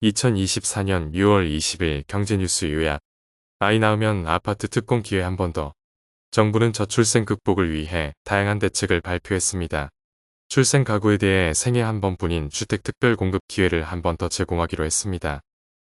2024년 6월 20일 경제뉴스 요약. 아이 낳으면 아파트 특공 기회 한 번 더. 정부는 저출생 극복을 위해 다양한 대책을 발표했습니다. 출생 가구에 대해 생애 한 번뿐인 주택 특별 공급 기회를 한 번 더 제공하기로 했습니다.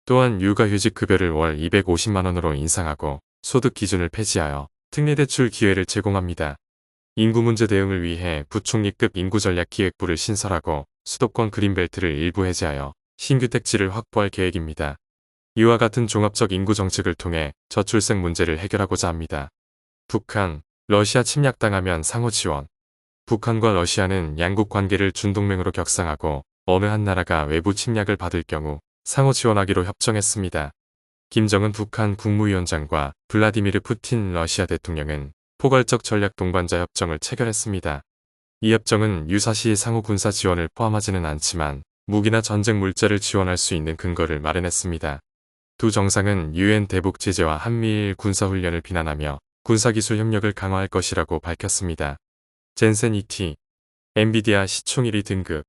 또한 육아휴직 급여를 월 250만 원으로 인상하고 소득 기준을 폐지하여 특례대출 기회를 제공합니다. 인구 문제 대응을 위해 부총리급 인구전략기획부를 신설하고 수도권 그린벨트를 일부 해제하여 신규 택지를 확보할 계획입니다. 이와 같은 종합적 인구 정책을 통해 저출생 문제를 해결하고자 합니다. 북한, 러시아 침략당하면 상호 지원. 북한과 러시아는 양국 관계를 준동맹으로 격상하고 어느 한 나라가 외부 침략을 받을 경우 상호 지원하기로 협정했습니다. 김정은 북한 국무위원장과 블라디미르 푸틴 러시아 대통령은 포괄적 전략 동반자 협정을 체결했습니다. 이 협정은 유사시 상호 군사 지원을 포함하지는 않지만 무기나 전쟁 물자를 지원할 수 있는 근거를 마련했습니다. 두 정상은 유엔 대북 제재와 한미일 군사훈련을 비난하며 군사기술 협력을 강화할 것이라고 밝혔습니다. 젠센 ET, 엔비디아 시총 1위 등극.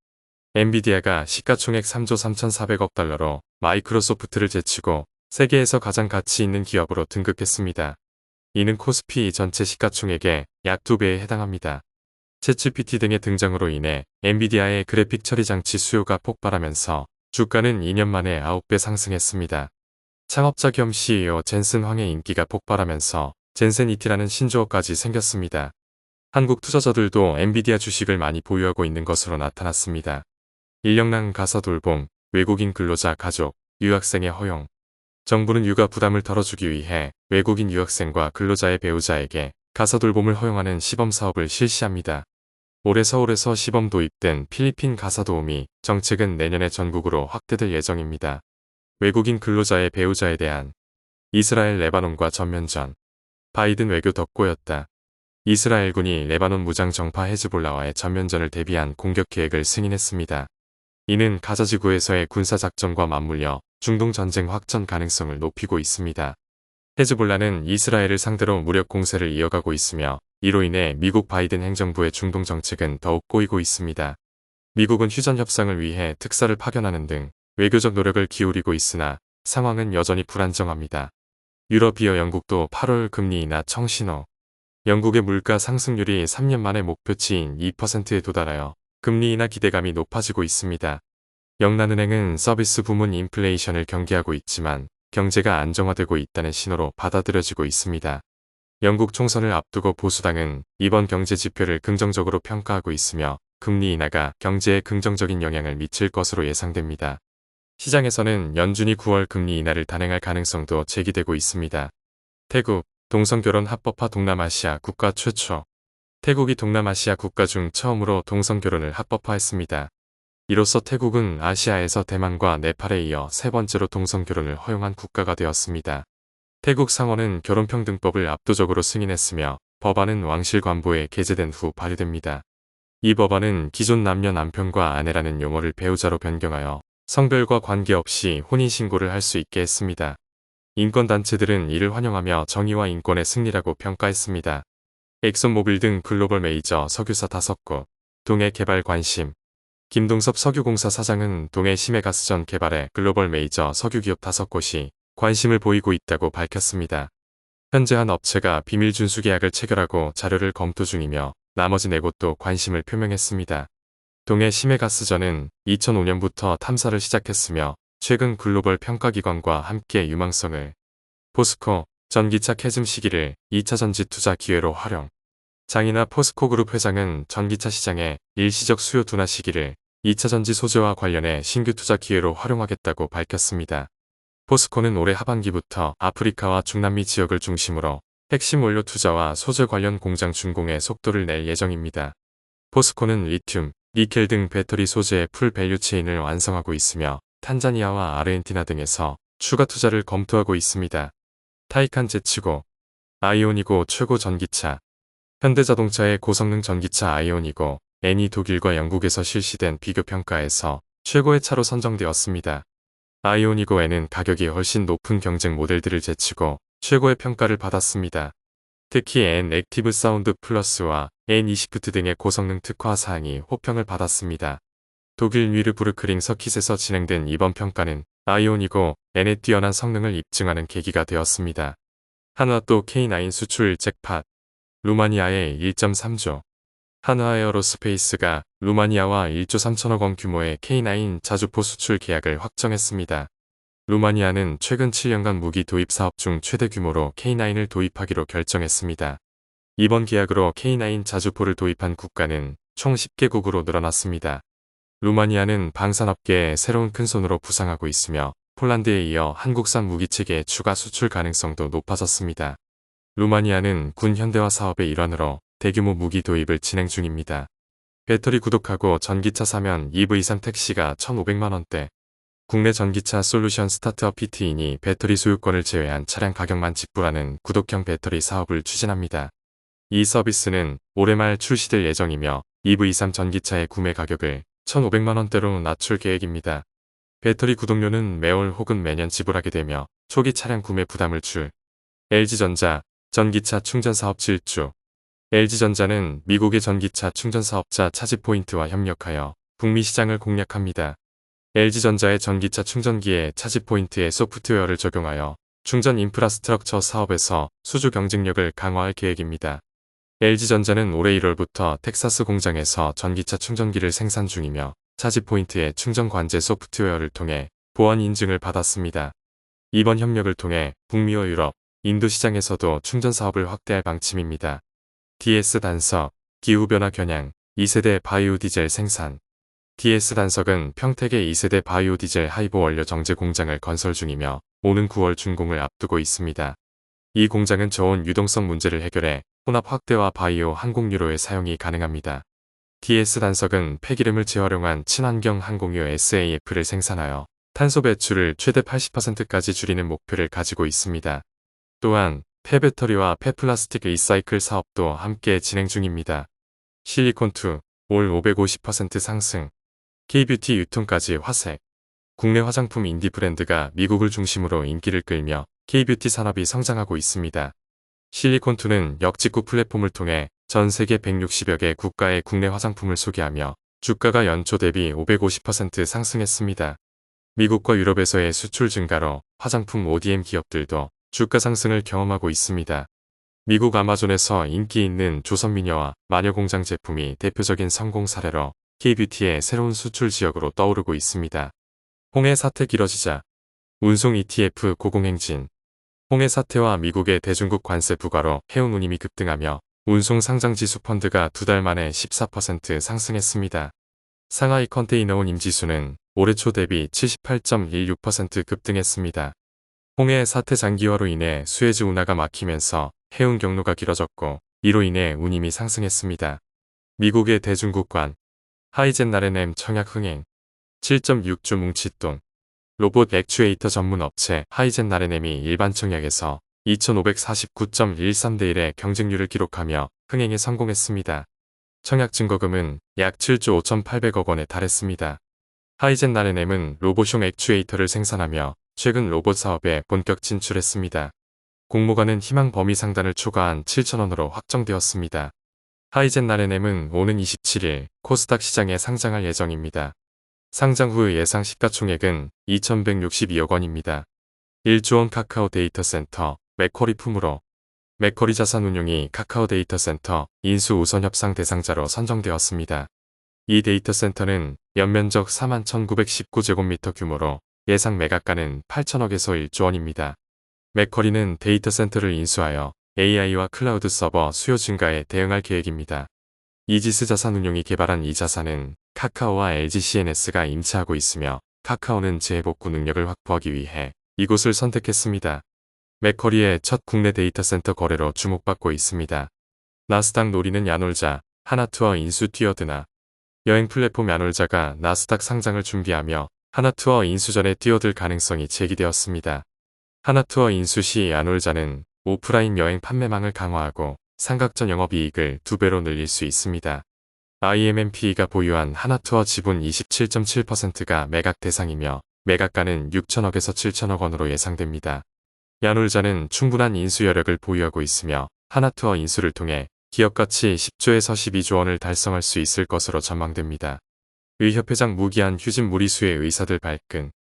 엔비디아가 시가총액 3조 3,400억 달러로 마이크로소프트를 제치고 세계에서 가장 가치 있는 기업으로 등극했습니다. 이는 코스피 전체 시가총액의 약 2배에 해당합니다. 챗GPT 등의 등장으로 인해 엔비디아의 그래픽 처리 장치 수요가 폭발하면서 주가는 2년 만에 9배 상승했습니다. 창업자 겸 CEO 젠슨 황의 인기가 폭발하면서 젠센 ET라는 신조어까지 생겼습니다. 한국 투자자들도 엔비디아 주식을 많이 보유하고 있는 것으로 나타났습니다. 인력난 가사 돌봄, 외국인 근로자 가족, 유학생의 허용. 정부는 육아 부담을 덜어주기 위해 외국인 유학생과 근로자의 배우자에게 가사 돌봄을 허용하는 시범 사업을 실시합니다. 올해 서울에서 시범 도입된 필리핀 가사 도우미 정책은 내년에 전국으로 확대될 예정입니다. 외국인 근로자의 배우자에 대한 이스라엘 레바논과 전면전. 바이든 외교 덕고였다. 이스라엘군이 레바논 무장 정파 헤즈볼라와의 전면전을 대비한 공격 계획을 승인했습니다. 이는 가자 지구에서의 군사작전과 맞물려 중동 전쟁 확전 가능성을 높이고 있습니다. 헤즈볼라는 이스라엘을 상대로 무력 공세를 이어가고 있으며 이로 인해 미국 바이든 행정부의 중동 정책은 더욱 꼬이고 있습니다. 미국은 휴전 협상을 위해 특사를 파견하는 등 외교적 노력을 기울이고 있으나 상황은 여전히 불안정합니다. 유럽이어 영국도 8월 금리 인하 청신호. 영국의 물가 상승률이 3년 만에 목표치인 2%에 도달하여 금리 인하 기대감이 높아지고 있습니다. 영란은행은 서비스 부문 인플레이션을 경계하고 있지만 경제가 안정화되고 있다는 신호로 받아들여지고 있습니다. 영국 총선을 앞두고 보수당은 이번 경제 지표를 긍정적으로 평가하고 있으며 금리 인하가 경제에 긍정적인 영향을 미칠 것으로 예상됩니다. 시장에서는 연준이 9월 금리 인하를 단행할 가능성도 제기되고 있습니다. 태국, 동성결혼 합법화 동남아시아 국가 최초. 태국이 동남아시아 국가 중 처음으로 동성결혼을 합법화했습니다. 이로써 태국은 아시아에서 대만과 네팔에 이어 세 번째로 동성결혼을 허용한 국가가 되었습니다. 태국 상원은 결혼평등법을 압도적으로 승인했으며 법안은 왕실관보에 게재된 후 발의됩니다. 이 법안은 기존 남녀 남편과 아내라는 용어를 배우자로 변경하여 성별과 관계없이 혼인신고를 할 수 있게 했습니다. 인권단체들은 이를 환영하며 정의와 인권의 승리라고 평가했습니다. 엑손모빌 등 글로벌 메이저 석유사 5곳, 동해 개발 관심. 김동섭 석유공사 사장은 동해 심해가스전 개발에 글로벌 메이저 석유기업 5곳이 관심을 보이고 있다고 밝혔습니다. 현재 한 업체가 비밀 준수 계약을 체결하고 자료를 검토 중이며 나머지 4곳도 관심을 표명했습니다. 동해 심해가스전은 2005년부터 탐사를 시작했으며 최근 글로벌 평가기관과 함께 유망성을 포스코, 전기차 캐즘 시기를 2차 전지 투자 기회로 활용. 장이나 포스코그룹 회장은 전기차 시장의 일시적 수요 둔화 시기를 2차 전지 소재와 관련해 신규 투자 기회로 활용하겠다고 밝혔습니다. 포스코는 올해 하반기부터 아프리카와 중남미 지역을 중심으로 핵심 원료 투자와 소재 관련 공장 준공에 속도를 낼 예정입니다. 포스코는 리튬, 니켈 등 배터리 소재의 풀 밸류 체인을 완성하고 있으며 탄자니아와 아르헨티나 등에서 추가 투자를 검토하고 있습니다. 타이칸 제치고, 아이오니고 최고 전기차. 현대자동차의 고성능 전기차 아이오니고 N이 독일과 영국에서 실시된 비교평가에서 최고의 차로 선정되었습니다. 아이오니고 N은 가격이 훨씬 높은 경쟁 모델들을 제치고 최고의 평가를 받았습니다. 특히 N 액티브 사운드 플러스와 N 이시프트 등의 고성능 특화 사항이 호평을 받았습니다. 독일 뉘르부르크링 서킷에서 진행된 이번 평가는 아이온이고 N의 뛰어난 성능을 입증하는 계기가 되었습니다. 한화 또 K9 수출 잭팟. 루마니아에 1.3조. 한화 에어로스페이스가 루마니아와 1조 3천억 원 규모의 K9 자주포 수출 계약을 확정했습니다. 루마니아는 최근 7년간 무기 도입 사업 중 최대 규모로 K9을 도입하기로 결정했습니다. 이번 계약으로 K9 자주포를 도입한 국가는 총 10개국으로 늘어났습니다. 루마니아는 방산업계에 새로운 큰손으로 부상하고 있으며 폴란드에 이어 한국산 무기체계 추가 수출 가능성도 높아졌습니다. 루마니아는 군 현대화 사업의 일환으로 대규모 무기 도입을 진행 중입니다. 배터리 구독하고 전기차 사면 EV3 택시가 1,500만원대. 국내 전기차 솔루션 스타트업 PT인이 배터리 소유권을 제외한 차량 가격만 직불하는 구독형 배터리 사업을 추진합니다. 이 서비스는 올해 말 출시될 예정이며 EV3 전기차의 구매 가격을 1,500만원대로 낮출 계획입니다. 배터리 구독료는 매월 혹은 매년 지불하게 되며 초기 차량 구매 부담을 줄. LG전자 전기차 충전사업 질주. LG전자는 미국의 전기차 충전사업자 차지포인트와 협력하여 북미 시장을 공략합니다. LG전자의 전기차 충전기에 차지포인트의 소프트웨어를 적용하여 충전 인프라스트럭처 사업에서 수주 경쟁력을 강화할 계획입니다. LG전자는 올해 1월부터 텍사스 공장에서 전기차 충전기를 생산 중이며 차지포인트의 충전 관제 소프트웨어를 통해 보안 인증을 받았습니다. 이번 협력을 통해 북미와 유럽, 인도 시장에서도 충전 사업을 확대할 방침입니다. DS 단석, 기후변화 겨냥, 2세대 바이오 디젤 생산. DS 단석은 평택의 2세대 바이오 디젤 하이브 원료 정제 공장을 건설 중이며 오는 9월 준공을 앞두고 있습니다. 이 공장은 저온 유동성 문제를 해결해 혼합 확대와 바이오 항공유로의 사용이 가능합니다. DS 단석은 폐기름을 재활용한 친환경 항공유 SAF를 생산하여 탄소 배출을 최대 80%까지 줄이는 목표를 가지고 있습니다. 또한 폐배터리와 폐플라스틱 리사이클 사업도 함께 진행 중입니다. 실리콘2 올 550% 상승. K뷰티 유통까지 화색. 국내 화장품 인디 브랜드가 미국을 중심으로 인기를 끌며 K뷰티 산업이 성장하고 있습니다. 실리콘2는 역직구 플랫폼을 통해 전 세계 160여 개 국가의 국내 화장품을 소개하며 주가가 연초 대비 550% 상승했습니다. 미국과 유럽에서의 수출 증가로 화장품 ODM 기업들도 주가 상승을 경험하고 있습니다. 미국 아마존에서 인기 있는 조선미녀와 마녀공장 제품이 대표적인 성공 사례로 K뷰티의 새로운 수출 지역으로 떠오르고 있습니다. 홍해 사태 길어지자 운송 ETF 고공행진. 홍해 사태와 미국의 대중국 관세 부과로 해운 운임이 급등하며 운송 상장지수 펀드가 2달 만에 14% 상승했습니다. 상하이 컨테이너운 임지수는 올해 초 대비 78.16% 급등했습니다. 홍해 사태 장기화로 인해 수에즈 운하가 막히면서 해운 경로가 길어졌고 이로 인해 운임이 상승했습니다. 미국의 대중국관 하이젠 R&M 청약 흥행 7.6조 뭉칫돈. 로봇 액추에이터 전문 업체 하이젠 R&M이 일반 청약에서 2549.13대 1의 경쟁률을 기록하며 흥행에 성공했습니다. 청약 증거금은 약 7조 5,800억 원에 달했습니다. 하이젠 R&M은 로봇용 액추에이터를 생산하며 최근 로봇 사업에 본격 진출했습니다. 공모가는 희망 범위 상단을 초과한 7천원으로 확정되었습니다. 하이젠 R&M은 오는 27일 코스닥 시장에 상장할 예정입니다. 상장 후 예상 시가총액은 2,162억 원입니다. 1조 원 카카오 데이터센터 맥쿼리 품으로 맥쿼리 자산운용이 카카오 데이터센터 인수 우선 협상 대상자로 선정되었습니다. 이 데이터센터는 연면적 41,919제곱미터 규모로 예상 매각가는 8천억에서 1조 원입니다. 맥쿼리는 데이터센터를 인수하여 AI와 클라우드 서버 수요 증가에 대응할 계획입니다. 이지스 자산운용이 개발한 이 자산은 카카오와 LG CNS가 임차하고 있으며 카카오는 재복구 능력을 확보하기 위해 이곳을 선택했습니다. 맥쿼리의 첫 국내 데이터센터 거래로 주목받고 있습니다. 나스닥 노리는 야놀자, 하나투어 인수 뛰어드나. 여행 플랫폼 야놀자가 나스닥 상장을 준비하며 하나투어 인수 전에 뛰어들 가능성이 제기되었습니다. 하나투어 인수 시 야놀자는 오프라인 여행 판매망을 강화하고 상각전 영업이익을 2배로 늘릴 수 있습니다. IMMP가 보유한 하나투어 지분 27.7%가 매각 대상이며 매각가는 6천억에서 7천억 원으로 예상됩니다. 야놀자는 충분한 인수 여력을 보유하고 있으며 하나투어 인수를 통해 기업가치 10조에서 12조 원을 달성할 수 있을 것으로 전망됩니다. 의협회장 무기한 휴진 무리수의 의사들 발끈.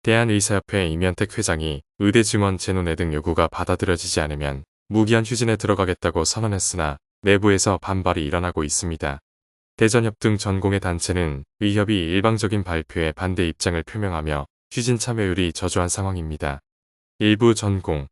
대한의사협회 임현택 회장이 의대 증원 재논의 등 요구가 받아들여지지 않으면 무기한 휴진에 들어가겠다고 선언했으나 내부에서 반발이 일어나고 있습니다. 대전협 등 전공의 단체는 의협이 일방적인 발표에 반대 입장을 표명하며 휴진 참여율이 저조한 상황입니다. 일부 전공,